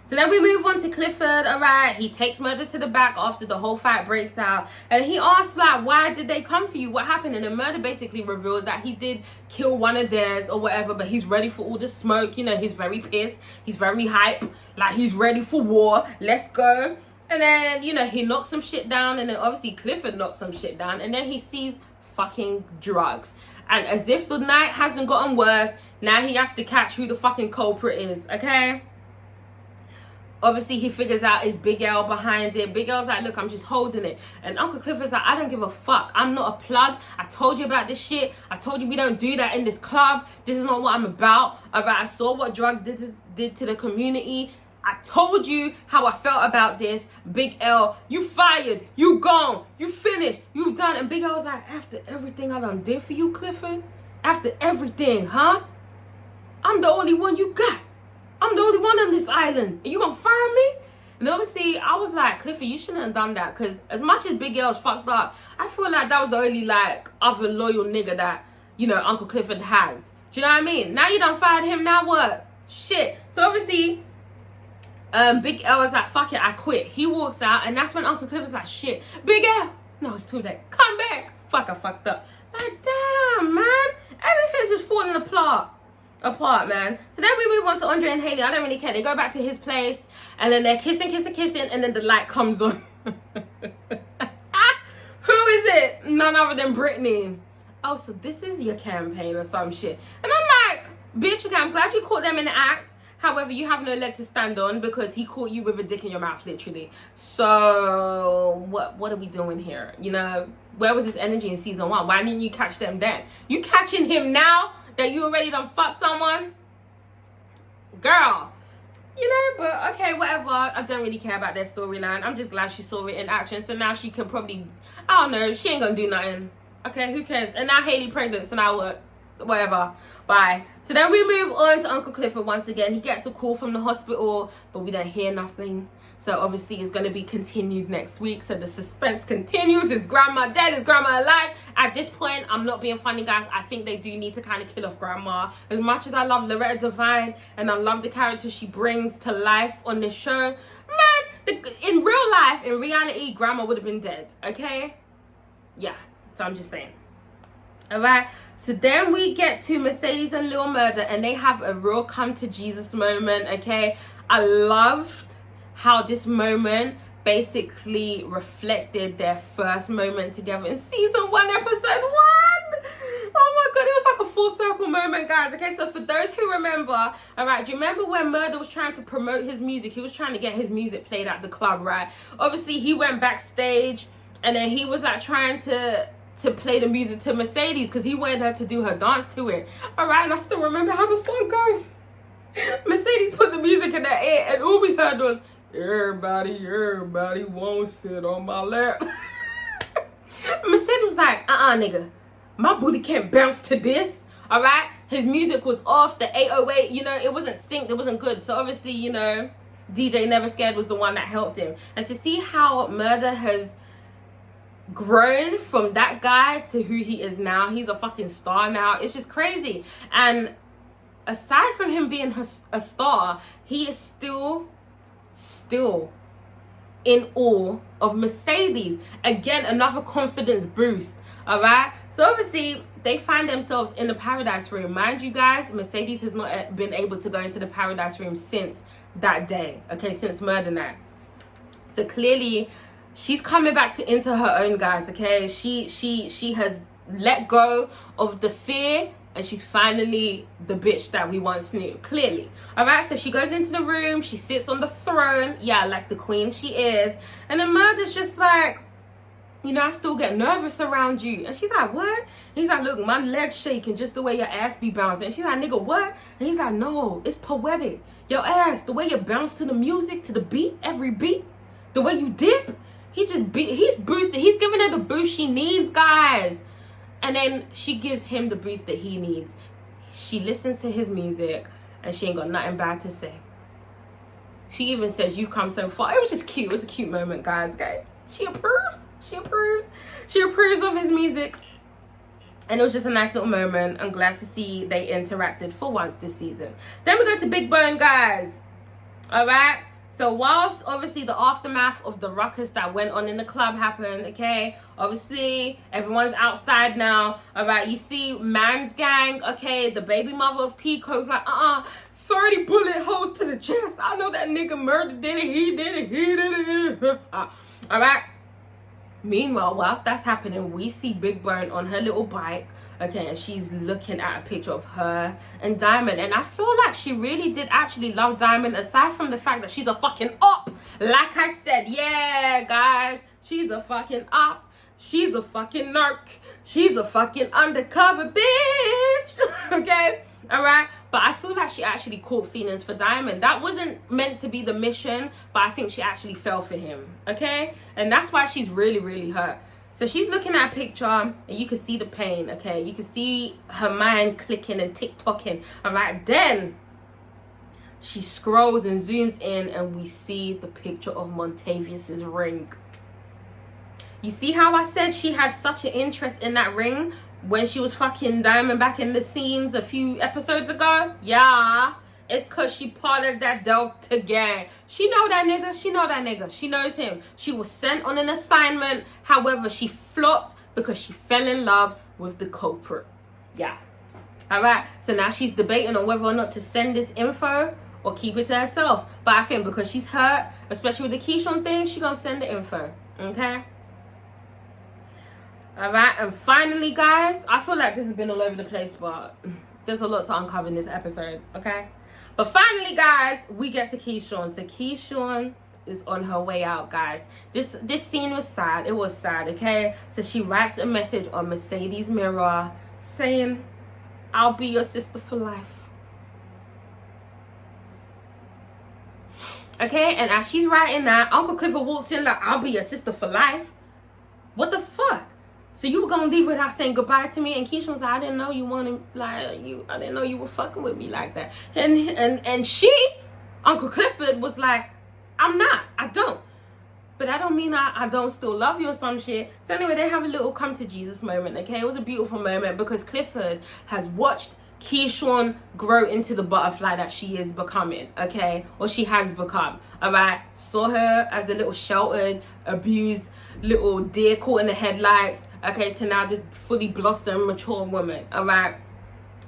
So then we move on to Clifford. All right, he takes Murder to the back after the whole fight breaks out, and he asks like, why did they come for you, what happened? And then Murder basically reveals that he did kill one of theirs or whatever, but he's ready for all the smoke. You know, he's very pissed, he's very hype, like he's ready for war, let's go. And then, you know, he knocks some shit down, and then obviously Clifford knocks some shit down, and then he sees fucking drugs. And as if the night hasn't gotten worse, now he has to catch who the fucking culprit is, okay? Obviously, he figures out it's Big L behind it. Big L's like, look, I'm just holding it. And Uncle Clifford's like, I don't give a fuck. I'm not a plug. I told you about this shit. I told you we don't do that in this club. This is not what I'm about. Alright, I saw what drugs did to the community. I told you how I felt about this. Big L, you fired. You gone. You finished. You done. And Big L was like, after everything I done did for you, Clifford? After everything, huh? I'm the only one you got. I'm the only one on this island. And you gonna fire me? And obviously, I was like, Clifford, you shouldn't have done that. Because as much as Big L's fucked up, I feel like that was the only, like, other loyal nigga that, you know, Uncle Clifford has. Do you know what I mean? Now you done fired him, now what? Shit. So obviously, Big L was like, fuck it, I quit. He walks out, and that's when Uncle Clifford's like, shit, Big L. No, it's too late. Come back. Fuck, I fucked up. Like, damn, man. Everything's just falling apart, man. So then we move on to Andre and Haley. I don't really care. They go back to his place, and then they're kissing, and then the light comes on. Who is it? None other than Brittany. Oh, so this is your campaign or some shit. And I'm like, bitch, okay, I'm glad you caught them in the act. However, you have no leg to stand on because he caught you with a dick in your mouth, literally. So what are we doing here? You know, where was his energy in season 1? Why didn't you catch them then? You catching him now that you already done fucked someone? Girl. You know, but okay, whatever. I don't really care about their storyline. I'm just glad she saw it in action. So now she can probably, I don't know, she ain't gonna do nothing. Okay, who cares? And now Haley pregnant, so now what? Whatever. Bye. So then we move on to Uncle Clifford once again. He gets a call from the hospital, but we don't hear nothing. So obviously it's going to be continued next week. So the suspense continues. Is grandma dead? Is grandma alive? At this point, I'm not being funny, guys. I think they do need to kind of kill off grandma. As much as I love Loretta Devine and I love the character she brings to life on this show, man, in real life, in reality, grandma would have been dead. Okay? Yeah. So I'm just saying. Alright, so then we get to Mercedes and Lil Murder, and they have a real come to Jesus moment. Okay, I loved how this moment basically reflected their first moment together in season 1, episode 1. Oh my god, it was like a full circle moment, guys. Okay, so for those who remember, alright, do you remember when Murder was trying to promote his music? He was trying to get his music played at the club, right? Obviously, he went backstage, and then he was like trying to play the music to Mercedes because he wanted her to do her dance to it. Alright, and I still remember how the song goes. Mercedes put the music in her ear, and all we heard was, everybody won't sit on my lap. Mercedes was like, nigga, my booty can't bounce to this. Alright, his music was off, the 808, you know, it wasn't synced, it wasn't good. So obviously, you know, DJ Never Scared was the one that helped him. And to see how Murder has grown from that guy to who he is now, he's a fucking star now, it's just crazy. And aside from him being a star, he is still in awe of Mercedes. Again, another confidence boost. All right, so obviously they find themselves in the Paradise Room. Mind you guys, Mercedes has not been able to go into the Paradise Room since that day, okay, since Murder Night. So clearly she's coming back into her own, guys. Okay, she has let go of the fear, and she's finally the bitch that we once knew, clearly. All right, so she goes into the room, she sits on the throne, yeah, like the queen she is, and then Murder's just like, you know, I still get nervous around you. And she's like, what? And he's like, look, my leg's shaking just the way your ass be bouncing. And she's like, nigga, what? And he's like, no, it's poetic. Your ass, the way you bounce to the music, to the beat, every beat, the way you dip, he's boosted. He's giving her the boost she needs, guys. And then she gives him the boost that he needs. She listens to his music, and she ain't got nothing bad to say. She even says, you've come so far. It was just cute. It was a cute moment, guys. Okay? She approves. She approves. She approves of his music. And it was just a nice little moment. I'm glad to see they interacted for once this season. Then we go to Big Bone, guys. Alright? So whilst obviously the aftermath of the ruckus that went on in the club happened, okay, obviously everyone's outside now, all right, you see Man's gang, okay, the baby mother of Pico's like, 30 bullet holes to the chest. I know that nigga murdered, did it, he did it. All right. Meanwhile, whilst that's happening, we see Big Bone on her little bike, okay, and she's looking at a picture of her and Diamond. And I feel like she really did actually love Diamond, aside from the fact that she's a fucking op. Like I said, yeah, guys, she's a fucking op. She's a fucking narc. She's a fucking undercover bitch. Okay, all right. But I feel like she actually caught feelings for Diamond. That wasn't meant to be the mission, but I think she actually fell for him, okay? And that's why she's really, really hurt. So she's looking at a picture, and you can see the pain, okay? You can see her mind clicking and tick-tocking, all right? Then she scrolls and zooms in, and we see the picture of Montavious' ring. You see how I said she had such an interest in that ring when she was fucking Diamond back in the scenes a few episodes ago? Yeah, it's because she part of that Delta gang. She know that nigga. She know that nigga. She knows him. She was sent on an assignment. However, she flopped because she fell in love with the culprit. Yeah. All right. So now she's debating on whether or not to send this info or keep it to herself. But I think because she's hurt, especially with the Keyshawn thing, she gonna send the info. Okay? All right, and finally, guys, I feel like this has been all over the place, but there's a lot to uncover in this episode, okay? But finally, guys, we get to Keyshawn. So Keyshawn is on her way out, guys. This scene was sad. It was sad, okay? So she writes a message on Mercedes' mirror saying, "I'll be your sister for life." Okay, and as she's writing that, Uncle Clifford walks in like, "I'll be your sister for life." What the fuck? So you were gonna leave without saying goodbye to me? And Keisha was like, "I didn't know you wanted, like, you. I didn't know you were fucking with me like that." And she, Uncle Clifford, was like, "I'm not. I don't. But I don't mean I don't still love you or some shit." So anyway, they have a little come to Jesus moment. Okay, it was a beautiful moment because Clifford has watched Keyshawn grow into the butterfly that she is becoming, okay, or she has become. All right, saw her as a little sheltered, abused little deer caught in the headlights, okay, to now this fully blossomed, mature woman. All right,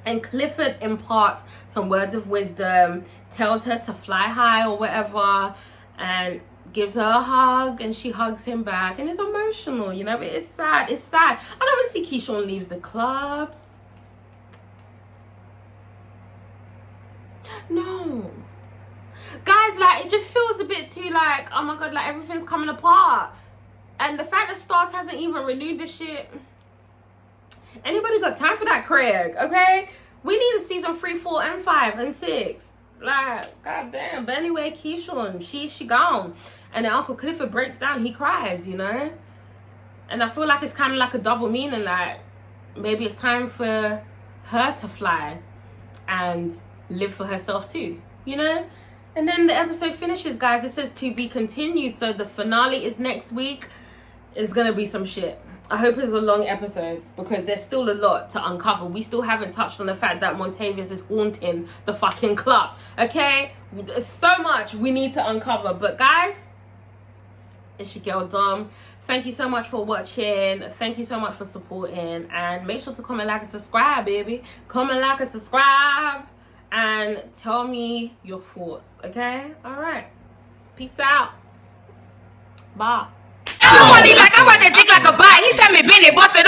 and Clifford imparts some words of wisdom, tells her to fly high or whatever, and gives her a hug, and she hugs him back, and it's emotional, you know. But it's sad. It's sad. I don't want to see Keyshawn leave the club. No, guys, like, it just feels a bit too like, oh my god, like everything's coming apart. And the fact that Stars hasn't even renewed this shit. Anybody got time for that, Craig? Okay, we need a season 3, 4, and 5, and 6. Like, goddamn. But anyway, Keyshawn, she gone. And then Uncle Clifford breaks down. He cries, you know. And I feel like it's kind of like a double meaning. Like, maybe it's time for her to fly and live for herself too, you know. And then the episode finishes, guys. It says to be continued. So the finale is next week. It's gonna be some shit. I hope it's a long episode because there's still a lot to uncover. We still haven't touched on the fact that Montavious is haunting the fucking club, okay? There's so much we need to uncover. But guys, it's your girl Dom. Thank you so much for watching. Thank you so much for supporting. And make sure to comment, like, and subscribe, baby. Comment, like, and subscribe. And tell me your thoughts, okay? All right. Peace out. Bye. I want that dick like a bite. He tell me, Benny, bust it